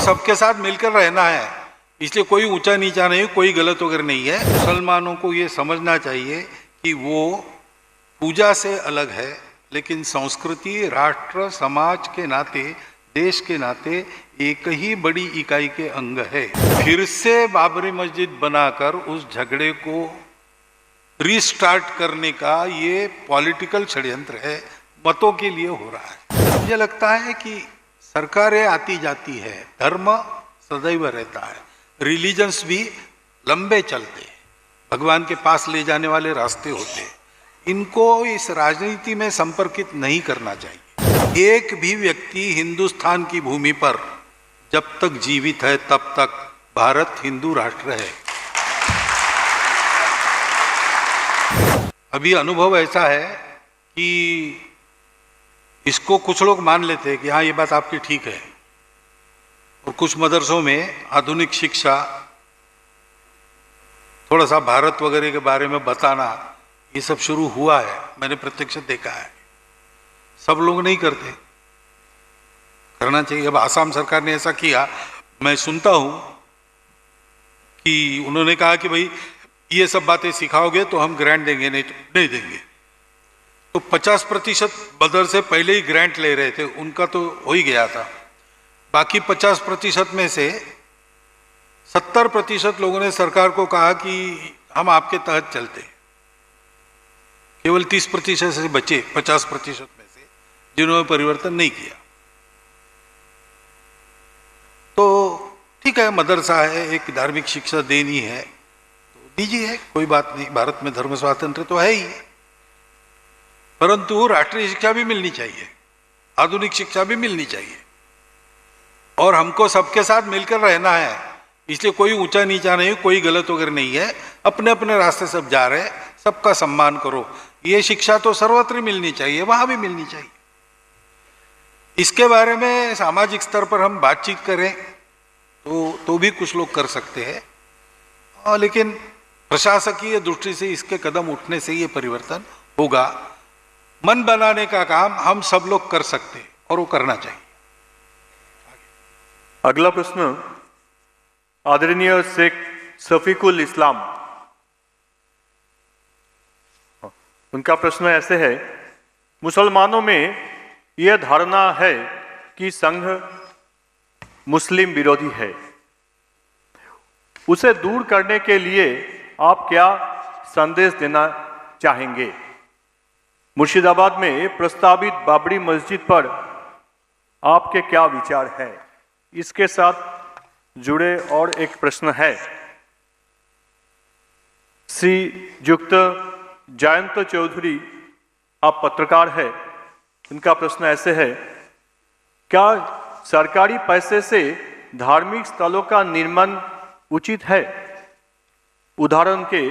सबके साथ मिलकर रहना है, इसलिए कोई ऊंचा नीचा नहीं, कोई गलत वगैरह नहीं है। मुसलमानों को ये समझना चाहिए कि वो पूजा से अलग है, लेकिन संस्कृति, राष्ट्र, समाज के नाते, देश के नाते एक ही बड़ी इकाई के अंग है। फिर से बाबरी मस्जिद बनाकर उस झगड़े को रीस्टार्ट करने का ये पॉलिटिकल षड्यंत्र है, मतों के लिए हो रहा है। मुझे लगता है कि सरकारें आती जाती है, धर्म सदैव रहता है, रिलीजन्स भी लंबे चलते हैं, भगवान के पास ले जाने वाले रास्ते होते हैं, इनको इस राजनीति में संपर्कित नहीं करना चाहिए। एक भी व्यक्ति हिंदुस्तान की भूमि पर जब तक जीवित है तब तक भारत हिंदू राष्ट्र है। अभी अनुभव ऐसा है कि इसको कुछ लोग मान लेते हैं कि हाँ ये बात आपकी ठीक है, और कुछ मदरसों में आधुनिक शिक्षा, थोड़ा सा भारत वगैरह के बारे में बताना, ये सब शुरू हुआ है, मैंने प्रत्यक्ष देखा है। सब लोग नहीं करते, करना चाहिए। अब आसाम सरकार ने ऐसा किया, मैं सुनता हूं कि उन्होंने कहा कि भाई ये सब बातें सिखाओगे तो हम ग्रांट देंगे, नहीं तो नहीं देंगे। तो 50% मदरसे पहले ही ग्रांट ले रहे थे, उनका तो हो ही गया था। बाकी 50% में से 70% लोगों ने सरकार को कहा कि हम आपके तहत चलते। केवल 30% से बचे 50% में से, जिन्होंने परिवर्तन नहीं किया। तो ठीक है, मदरसा है, एक धार्मिक शिक्षा देनी है तो दीजिए, कोई बात नहीं, भारत में धर्म स्वातंत्र तो है ही, परंतु राष्ट्रीय शिक्षा भी मिलनी चाहिए, आधुनिक शिक्षा भी मिलनी चाहिए, और हमको सबके साथ मिलकर रहना है, इसलिए कोई ऊंचा नीचा नहीं, कोई गलत वगैरह नहीं है, अपने अपने रास्ते सब जा रहे हैं, सबका सम्मान करो। ये शिक्षा तो सर्वत्र मिलनी चाहिए, वहां भी मिलनी चाहिए। इसके बारे में सामाजिक स्तर पर हम बातचीत करें तो भी कुछ लोग कर सकते हैं, लेकिन प्रशासकीय दृष्टि से इसके कदम उठने से ये परिवर्तन होगा। मन बनाने का काम हम सब लोग कर सकते हैं और वो करना चाहिए। अगला प्रश्न आदरणीय शेख शफीकुल इस्लाम, उनका प्रश्न ऐसे है, मुसलमानों में यह धारणा है कि संघ मुस्लिम विरोधी है, उसे दूर करने के लिए आप क्या संदेश देना चाहेंगे? मुर्शिदाबाद में प्रस्तावित बाबरी मस्जिद पर आपके क्या विचार है? इसके साथ जुड़े और एक प्रश्न है, श्री युक्त जयंत चौधरी, आप पत्रकार है, इनका प्रश्न ऐसे है, क्या सरकारी पैसे से धार्मिक स्थलों का निर्माण उचित है? उदाहरण के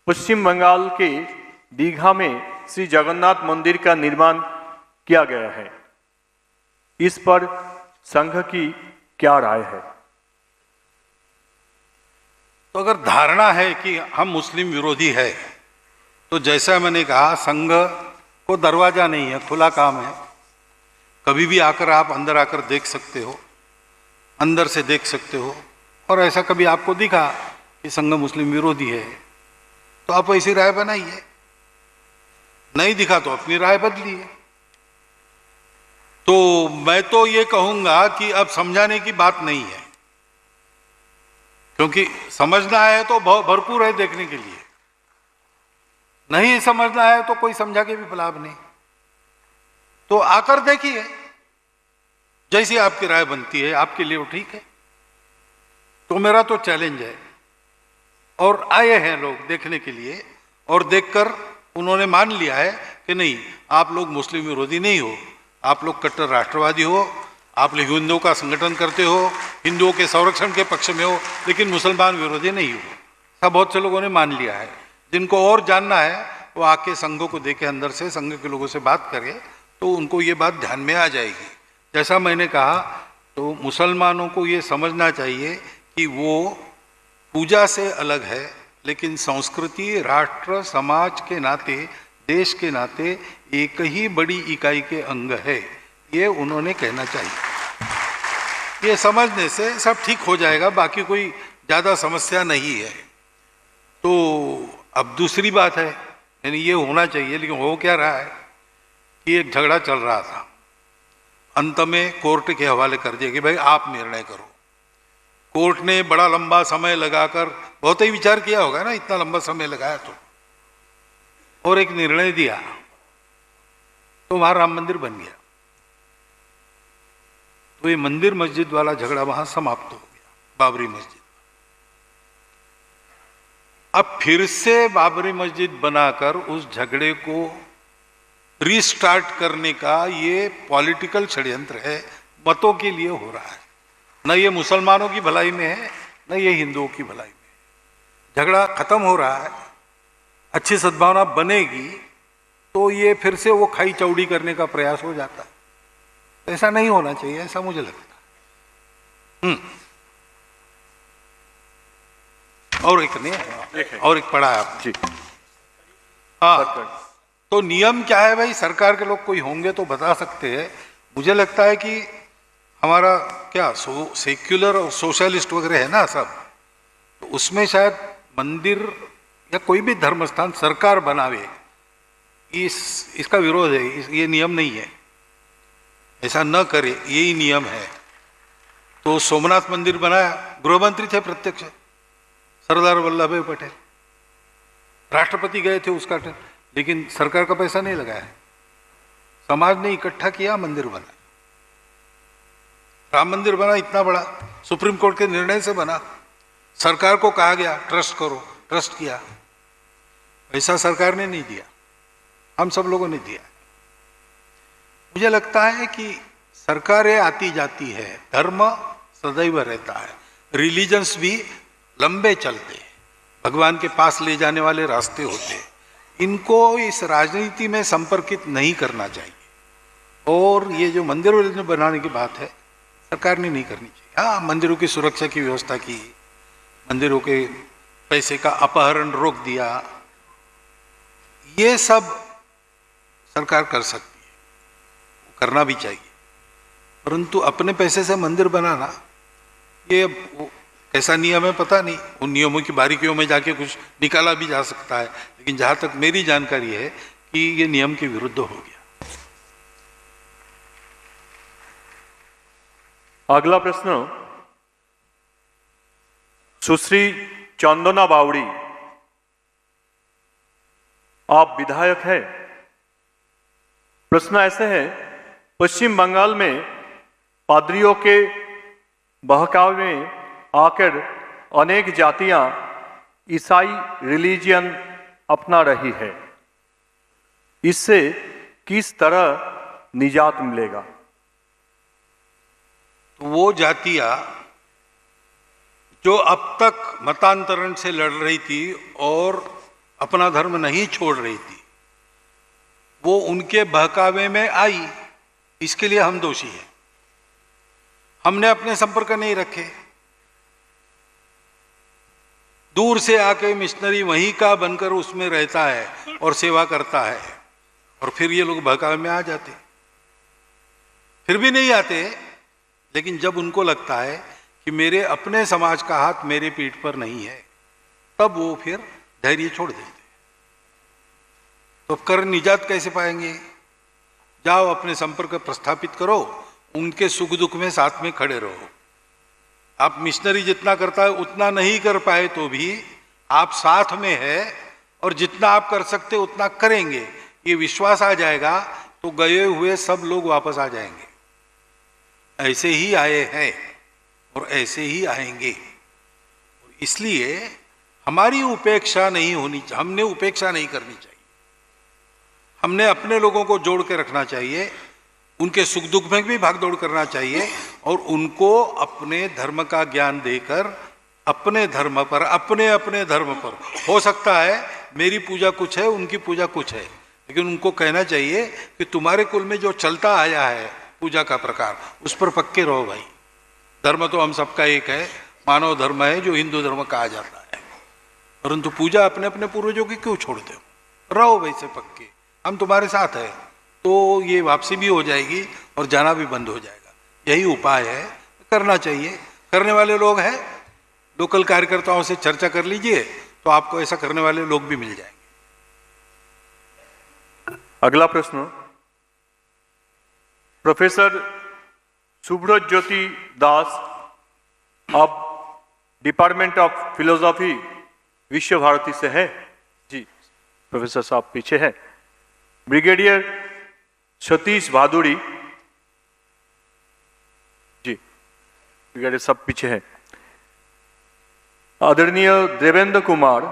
पश्चिम बंगाल के दीघा में श्री जगन्नाथ मंदिर का निर्माण किया गया है, इस पर संघ की क्या राय है? तो अगर धारणा है कि हम मुस्लिम विरोधी है, तो जैसा मैंने कहा, संघ को दरवाजा नहीं है, खुला काम है, कभी भी आकर आप अंदर आकर देख सकते हो, अंदर से देख सकते हो, और ऐसा कभी आपको दिखा कि संघ मुस्लिम विरोधी है तो आप ऐसी राय बनाइए, नहीं दिखा तो अपनी राय बदलिए। तो मैं तो ये कहूंगा कि अब समझाने की बात नहीं है, क्योंकि समझना है तो भरपूर है देखने के लिए, नहीं समझना है तो कोई समझा के भी लाभ नहीं। तो आकर देखिए, जैसी आपकी राय बनती है आपके लिए वो ठीक है। तो मेरा तो चैलेंज है, और आए हैं लोग देखने के लिए, और देखकर उन्होंने मान लिया है कि नहीं, आप लोग मुस्लिम विरोधी नहीं हो, आप लोग कट्टर राष्ट्रवादी हो, आप लोग हिंदुओं का संगठन करते हो, हिंदुओं के संरक्षण के पक्ष में हो, लेकिन मुसलमान विरोधी नहीं हो। सब बहुत से लोगों ने मान लिया है। जिनको और जानना है वो आके संघों को देखे, अंदर से संघ के लोगों से बात करे तो उनको ये बात ध्यान में आ जाएगी। जैसा मैंने कहा, तो मुसलमानों को ये समझना चाहिए कि वो पूजा से अलग है, लेकिन संस्कृति, राष्ट्र, समाज के नाते, देश के नाते एक ही बड़ी इकाई के अंग है, ये उन्होंने कहना चाहिए। ये समझने से सब ठीक हो जाएगा, बाकी कोई ज़्यादा समस्या नहीं है। तो अब दूसरी बात है, यानी ये होना चाहिए, लेकिन हो क्या रहा है कि एक झगड़ा चल रहा था, अंत में कोर्ट के हवाले कर दिया कि भाई आप निर्णय करो। कोर्ट ने बड़ा लंबा समय लगाकर, बहुत ही विचार किया होगा ना, इतना लंबा समय लगाया तो, और एक निर्णय दिया, तो वहां राम मंदिर बन गया। तो ये मंदिर मस्जिद वाला झगड़ा वहां समाप्त हो गया, बाबरी मस्जिद। अब फिर से बाबरी मस्जिद बनाकर उस झगड़े को रीस्टार्ट करने का ये पॉलिटिकल षड्यंत्र है, मतों के लिए हो रहा है। न ये मुसलमानों की भलाई में है, न ये हिंदुओं की भलाई में है। झगड़ा खत्म हो रहा है, अच्छी सद्भावना बनेगी तो ये फिर से वो खाई चौड़ी करने का प्रयास हो जाता है। ऐसा नहीं होना चाहिए, ऐसा मुझे लगता है। और एक नहीं, और एक पढ़ा है आपने। हाँ, तो नियम क्या है भाई, सरकार के लोग कोई होंगे तो बता सकते हैं। मुझे लगता है कि हमारा क्या सेक्युलर और सोशलिस्ट वगैरह है ना सब, तो उसमें शायद मंदिर या कोई भी धर्म स्थान सरकार बनावे, इसका विरोध है, ये नियम नहीं है, ऐसा न करे, यही नियम है। तो सोमनाथ मंदिर बनाया, गृह मंत्री थे प्रत्यक्ष सरदार वल्लभ भाई पटेल, राष्ट्रपति गए थे उसका, लेकिन सरकार का पैसा नहीं लगाया, समाज ने इकट्ठा किया, मंदिर बना। राम मंदिर बना, इतना बड़ा, सुप्रीम कोर्ट के निर्णय से बना। सरकार को कहा गया ट्रस्ट करो, ट्रस्ट किया, पैसा सरकार ने नहीं दिया, हम सब लोगों ने दिया। मुझे लगता है कि सरकारें आती जाती है, धर्म सदैव रहता है, रिलीजन्स भी लंबे चलते हैं, भगवान के पास ले जाने वाले रास्ते होते हैं, इनको इस राजनीति में संपर्कित नहीं करना चाहिए। और ये जो मंदिर बनाने की बात है, सरकार ने नहीं करनी चाहिए। हाँ, मंदिरों की सुरक्षा की व्यवस्था की, मंदिरों के पैसे का अपहरण रोक दिया, ये सब सरकार कर सकती है, करना भी चाहिए। परंतु अपने पैसे से मंदिर बनाना, ये कैसा नियम है पता नहीं, उन नियमों की बारीकियों में जाके कुछ निकाला भी जा सकता है, लेकिन जहां तक मेरी जानकारी है कि ये नियम के विरुद्ध हो गया। अगला प्रश्न सुश्री चंदना बावड़ी, आप विधायक हैं। प्रश्न ऐसे है, पश्चिम बंगाल में पादरियों के बहकावे में आकर अनेक जातियां ईसाई रिलीजियन अपना रही है, इससे किस तरह निजात मिलेगा? वो जातियां जो अब तक मतांतरण से लड़ रही थी और अपना धर्म नहीं छोड़ रही थी, वो उनके बहकावे में आई, इसके लिए हम दोषी हैं। हमने अपने संपर्क नहीं रखे, दूर से आके मिशनरी वहीं का बनकर उसमें रहता है और सेवा करता है, और फिर ये लोग बहकावे में आ जाते। फिर भी नहीं आते, लेकिन जब उनको लगता है कि मेरे अपने समाज का हाथ मेरे पीठ पर नहीं है, तब वो फिर धैर्य छोड़ देते। तो कर निजात कैसे पाएंगे? जाओ अपने संपर्क प्रस्थापित करो, उनके सुख दुख में साथ में खड़े रहो। आप मिशनरी जितना करता है उतना नहीं कर पाए तो भी आप साथ में है, और जितना आप कर सकते उतना करेंगे, ये विश्वास आ जाएगा तो गए हुए सब लोग वापस आ जाएंगे। ऐसे ही आए हैं और ऐसे ही आएंगे। इसलिए हमारी उपेक्षा नहीं होनी चाहिए, हमने उपेक्षा नहीं करनी चाहिए। हमने अपने लोगों को जोड़ के रखना चाहिए, उनके सुख दुख में भी भागदौड़ करना चाहिए, और उनको अपने धर्म का ज्ञान देकर अपने धर्म पर, अपने अपने धर्म पर, हो सकता है मेरी पूजा कुछ है, उनकी पूजा कुछ है, लेकिन उनको कहना चाहिए कि तुम्हारे कुल में जो चलता आया है पूजा का प्रकार, उस पर पक्के रहो भाई। धर्म तो हम सबका एक है, मानव धर्म है जो हिंदू धर्म कहा जाता है, परंतु पूजा अपने अपने पूर्वजों की क्यों छोड़ते हो? रहो वैसे पक्के, हम तुम्हारे साथ है, तो ये वापसी भी हो जाएगी और जाना भी बंद हो जाएगा। यही उपाय है, करना चाहिए। करने वाले लोग हैं, लोकल कार्यकर्ताओं से चर्चा कर लीजिए तो आपको ऐसा करने वाले लोग भी मिल जाएंगे। अगला प्रश्न प्रोफेसर सुब्रत ज्योति दास, आप डिपार्टमेंट ऑफ फिलोसॉफी विश्व भारती से है जी। प्रोफेसर साहब पीछे है। ब्रिगेडियर सतीश भादुड़ी जी, ब्रिगेडियर सब पीछे है। आदरणीय देवेंद्र कुमार,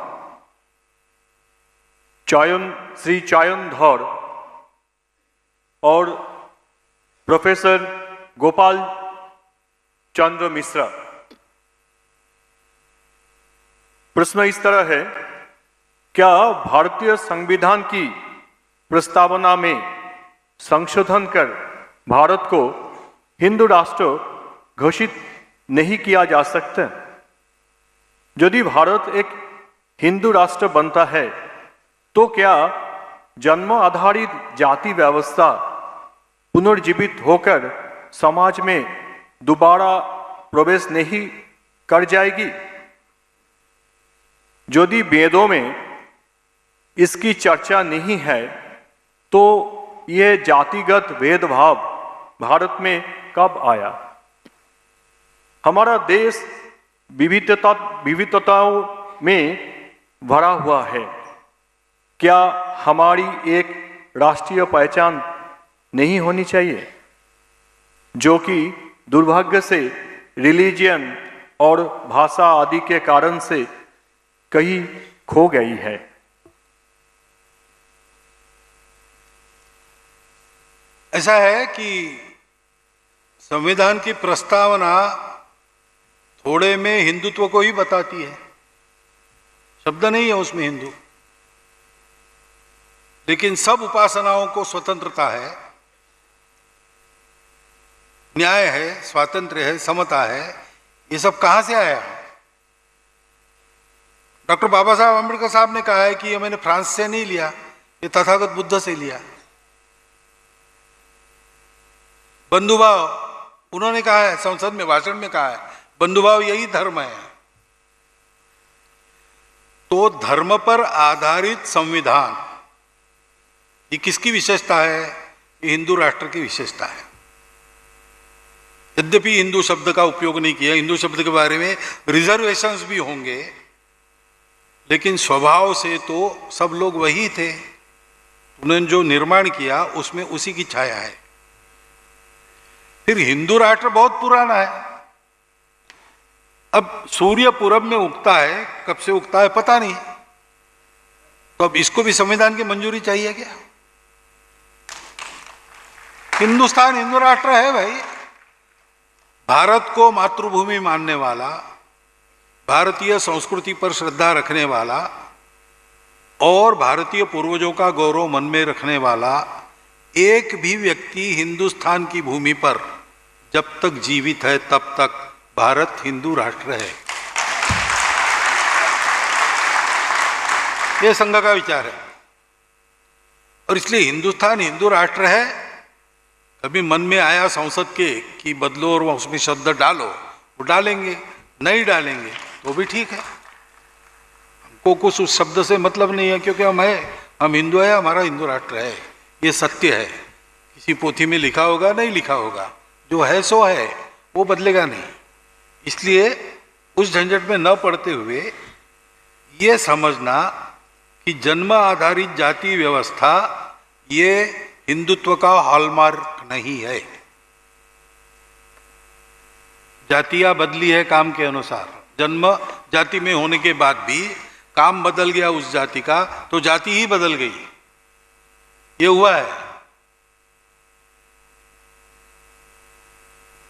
श्री चायन धौर और प्रोफेसर गोपाल चंद्र मिश्रा। प्रश्न इस तरह है, क्या भारतीय संविधान की प्रस्तावना में संशोधन कर भारत को हिंदू राष्ट्र घोषित नहीं किया जा सकता? यदि भारत एक हिंदू राष्ट्र बनता है तो क्या जन्म आधारित जाति व्यवस्था पुनर्जीवित होकर समाज में दोबारा प्रवेश नहीं कर जाएगी? यदि वेदों में इसकी चर्चा नहीं है तो यह जातिगत भेदभाव भारत में कब आया? हमारा देश विविधताओं में भरा हुआ है। क्या हमारी एक राष्ट्रीय पहचान नहीं होनी चाहिए, जो कि दुर्भाग्य से रिलीजियन और भाषा आदि के कारण से कहीं खो गई है? ऐसा है कि संविधान की प्रस्तावना थोड़े में हिंदुत्व को ही बताती है, शब्द नहीं है उसमें हिंदू, लेकिन सब उपासनाओं को स्वतंत्रता है, न्याय है, स्वातंत्र्य है, समता है। ये सब कहां से आया? डॉक्टर बाबा साहब अम्बेडकर साहब ने कहा है कि ये मैंने फ्रांस से नहीं लिया, ये तथागत बुद्ध से लिया। बंधुभाव उन्होंने कहा है, संसद में भाषण में कहा है, बंधुभाव यही धर्म है। तो धर्म पर आधारित संविधान ये किसकी विशेषता है? ये हिंदू राष्ट्र की विशेषता है। यद्यपि हिंदू शब्द का उपयोग नहीं किया, हिंदू शब्द के बारे में रिजर्वेशंस भी होंगे, लेकिन स्वभाव से तो सब लोग वही थे। उन्होंने जो निर्माण किया उसमें उसी की छाया है। फिर हिंदू राष्ट्र बहुत पुराना है। अब सूर्य पूरब में उगता है, कब से उगता है पता नहीं, तो अब इसको भी संविधान की मंजूरी चाहिए क्या? हिंदुस्तान हिंदू राष्ट्र है भाई। भारत को मातृभूमि मानने वाला, भारतीय संस्कृति पर श्रद्धा रखने वाला और भारतीय पूर्वजों का गौरव मन में रखने वाला एक भी व्यक्ति हिंदुस्तान की भूमि पर जब तक जीवित है तब तक भारत हिंदू राष्ट्र है। यह संघ का विचार है। और इसलिए हिंदुस्तान हिंदू राष्ट्र है। कभी मन में आया संसद के कि बदलो और उसमें शब्द डालो, वो डालेंगे, नहीं डालेंगे तो भी ठीक है। हमको कुछ उस शब्द से मतलब नहीं है, क्योंकि हम हिंदू है, हमारा हिंदू राष्ट्र है, ये सत्य है। किसी पोथी में लिखा होगा, नहीं लिखा होगा, जो है सो है, वो बदलेगा नहीं। इसलिए उस झंझट में न पड़ते हुए ये समझना कि जन्म आधारित जाति व्यवस्था ये हिंदुत्व का हॉलमार्क नहीं है। जातियां बदली है काम के अनुसार। जन्म जाति में होने के बाद भी काम बदल गया उस जाति का, तो जाति ही बदल गई। ये हुआ है।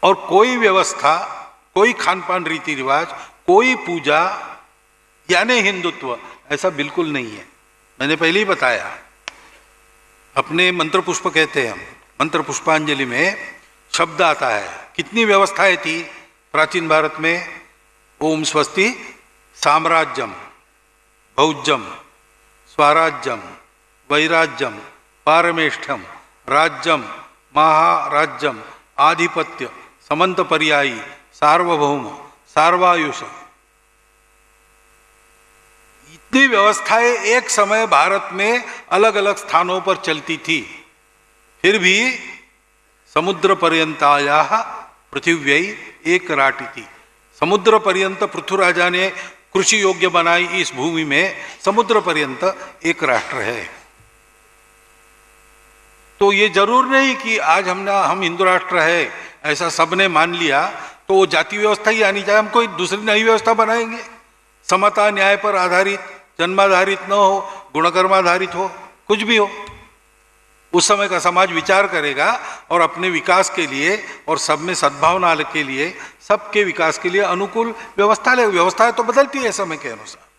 और कोई व्यवस्था, कोई खान पान रीति रिवाज, कोई पूजा यानी हिंदुत्व, ऐसा बिल्कुल नहीं है। मैंने पहले ही बताया, अपने मंत्र पुष्प कहते हैं हम, मंत्र पुष्पांजलि में शब्द आता है। कितनी व्यवस्थाएं थी प्राचीन भारत में? ओम स्वस्ति साम्राज्यम, भौज्यम, स्वराज्यम, वैराज्यम, पारमेष्ठ्यम, राज्यम, महाराज्यम, आधिपत्य, समंत पर्यायी, सार्वभौम, सार्वायुष, इतनी व्यवस्थाएं एक समय भारत में अलग अलग स्थानों पर चलती थी, फिर भी समुद्र पर्यंताया पृथिव्यै एक राटिति, समुद्र पर्यंत पृथ्वीराजा ने कृषि योग्य बनाई इस भूमि में समुद्र पर्यंत एक राष्ट्र है। तो ये जरूर नहीं कि आज हम हिंदू राष्ट्र है ऐसा सबने मान लिया तो वो जाति व्यवस्था ही आनी चाहिए। हम कोई दूसरी नई व्यवस्था बनाएंगे, समता न्याय पर आधारित, जन्माधारित न हो, गुणकर्माधारित हो, कुछ भी हो। उस समय का समाज विचार करेगा और अपने विकास के लिए और सब में सद्भावना के लिए, सबके विकास के लिए अनुकूल व्यवस्था ले। व्यवस्था तो बदलती है समय के अनुसार।